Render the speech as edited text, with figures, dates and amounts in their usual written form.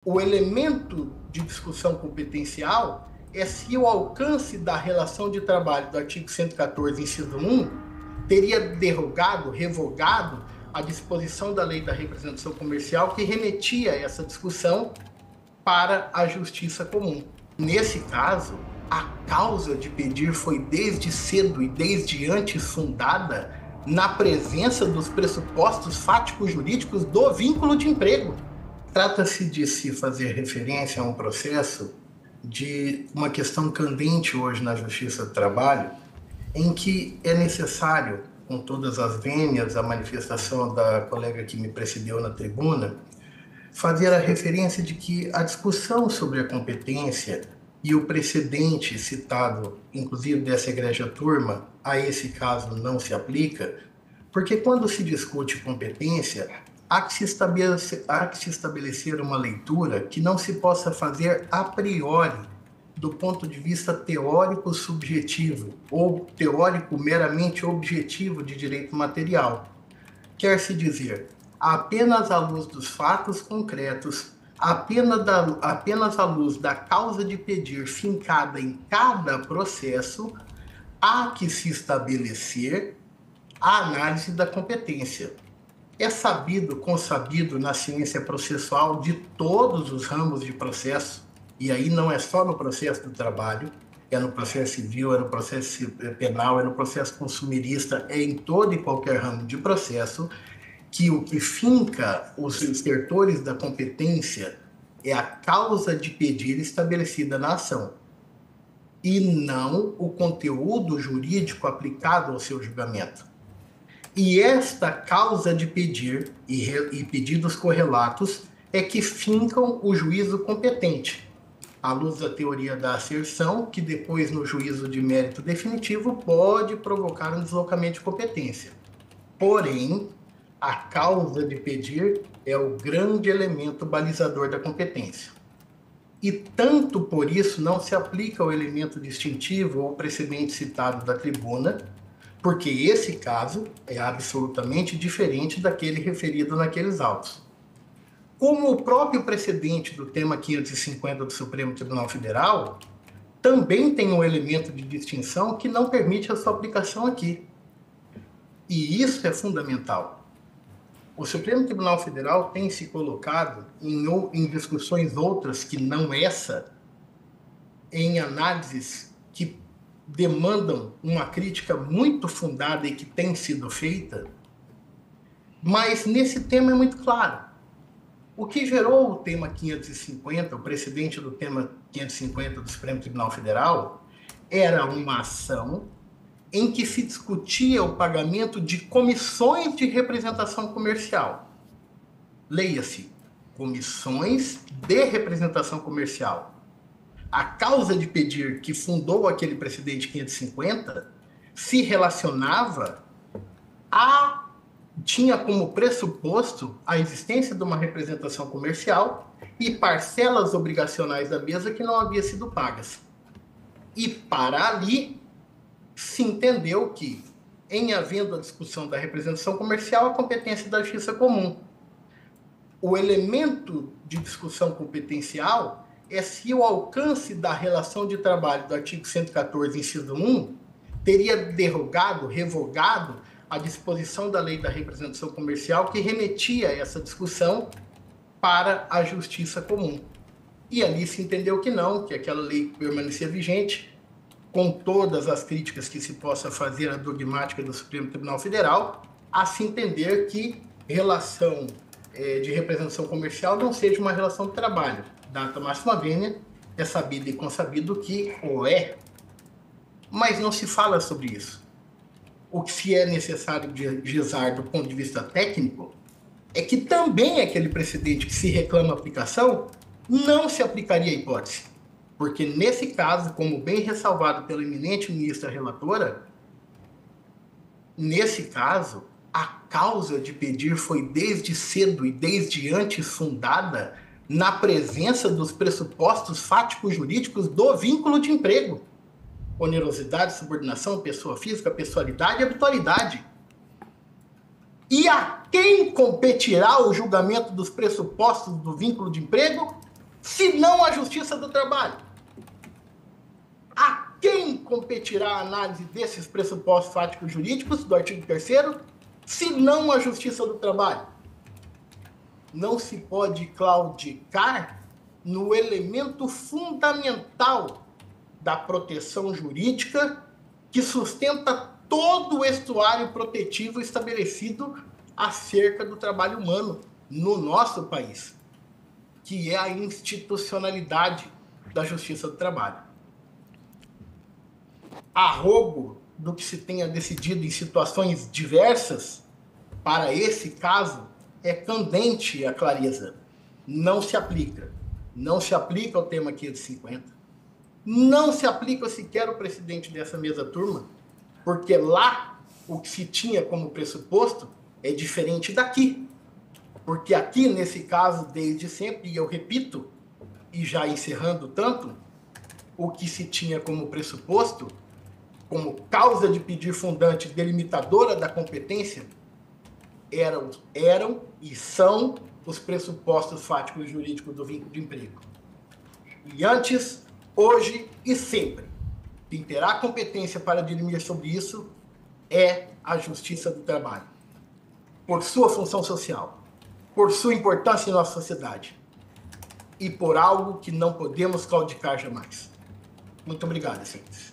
O elemento de discussão competencial é se o alcance da relação de trabalho do artigo 114, inciso 1, teria derrogado, revogado a disposição da lei da representação comercial que remetia essa discussão para a justiça comum. Nesse caso, a causa de pedir foi desde cedo e desde antes fundada na presença dos pressupostos fáticos jurídicos do vínculo de emprego. Trata-se de se fazer referência a um processo de uma questão candente hoje na Justiça do Trabalho, em que é necessário, com todas as vênias, a manifestação da colega que me precedeu na tribuna, fazer a referência de que a discussão sobre a competência e o precedente citado, inclusive dessa egrégia turma, a esse caso não se aplica, porque quando se discute competência, há que se estabelecer uma leitura que não se possa fazer a priori, do ponto de vista teórico subjetivo ou teórico meramente objetivo de direito material. Quer-se dizer, apenas à luz dos fatos concretos, apenas à luz da causa de pedir fincada em cada processo, há que se estabelecer a análise da competência. É sabido, consabido na ciência processual de todos os ramos de processo, e aí não é só no processo do trabalho, é no processo civil, é no processo penal, é no processo consumerista, é em todo e qualquer ramo de processo, que o que finca os estertores da competência é a causa de pedir estabelecida na ação, e não o conteúdo jurídico aplicado ao seu julgamento. E esta causa de pedir e pedidos correlatos é que fincam o juízo competente, à luz da teoria da asserção, que depois, no juízo de mérito definitivo, pode provocar um deslocamento de competência. Porém, a causa de pedir é o grande elemento balizador da competência. E tanto por isso não se aplica o elemento distintivo ou precedente citado da tribuna, porque esse caso é absolutamente diferente daquele referido naqueles autos. Como o próprio precedente do tema 550 do Supremo Tribunal Federal também tem um elemento de distinção que não permite a sua aplicação aqui. E isso é fundamental. O Supremo Tribunal Federal tem se colocado em discussões outras que não essa, em análises que demandam uma crítica muito fundada e que tem sido feita, mas nesse tema é muito claro. O que gerou o tema 550, o precedente do tema 550 do Supremo Tribunal Federal, era uma ação em que se discutia o pagamento de comissões de representação comercial. Leia-se, comissões de representação comercial. A causa de pedir que fundou aquele precedente 550 se relacionava tinha como pressuposto a existência de uma representação comercial e parcelas obrigacionais da mesa que não haviam sido pagas. E para ali se entendeu que, em havendo a discussão da representação comercial, a competência da justiça comum. O elemento de discussão competencial é se o alcance da relação de trabalho do artigo 114, inciso 1, teria derrogado, revogado a disposição da lei da representação comercial que remetia essa discussão para a justiça comum. E ali se entendeu que não, que aquela lei permanecia vigente, com todas as críticas que se possa fazer à dogmática do Supremo Tribunal Federal, a se entender que relação de representação comercial não seja uma relação de trabalho. Data máxima vênia, é sabido e consabido que o é, mas não se fala sobre isso. O que se é necessário gizar do ponto de vista técnico é que também aquele precedente que se reclama aplicação não se aplicaria à hipótese. Porque nesse caso, como bem ressalvado pela eminente ministra relatora, nesse caso, a causa de pedir foi desde cedo e desde antes fundada na presença dos pressupostos fáticos jurídicos do vínculo de emprego. Onerosidade, subordinação, pessoa física, pessoalidade e habitualidade. E a quem competirá o julgamento dos pressupostos do vínculo de emprego? se não a Justiça do Trabalho? A quem competirá a análise desses pressupostos fáticos jurídicos do artigo 3º, se não a Justiça do Trabalho? Não se pode claudicar no elemento fundamental da proteção jurídica que sustenta todo o estuário protetivo estabelecido acerca do trabalho humano no nosso país, que é a institucionalidade da Justiça do Trabalho. A rogo do que se tenha decidido em situações diversas, para esse caso, é candente a clareza. Não se aplica. Não se aplica ao tema 550. Não se aplica sequer ao presidente dessa mesa turma, porque lá o que se tinha como pressuposto é diferente daqui. Porque aqui, nesse caso, desde sempre, e eu repito, e já encerrando tanto, o que se tinha como pressuposto, como causa de pedir fundante delimitadora da competência, eram e são os pressupostos fáticos jurídicos do vínculo de emprego. E antes, hoje e sempre, quem terá competência para dirimir sobre isso é a Justiça do Trabalho, por sua função social, por sua importância em nossa sociedade e por algo que não podemos claudicar jamais. Muito obrigado, senhores.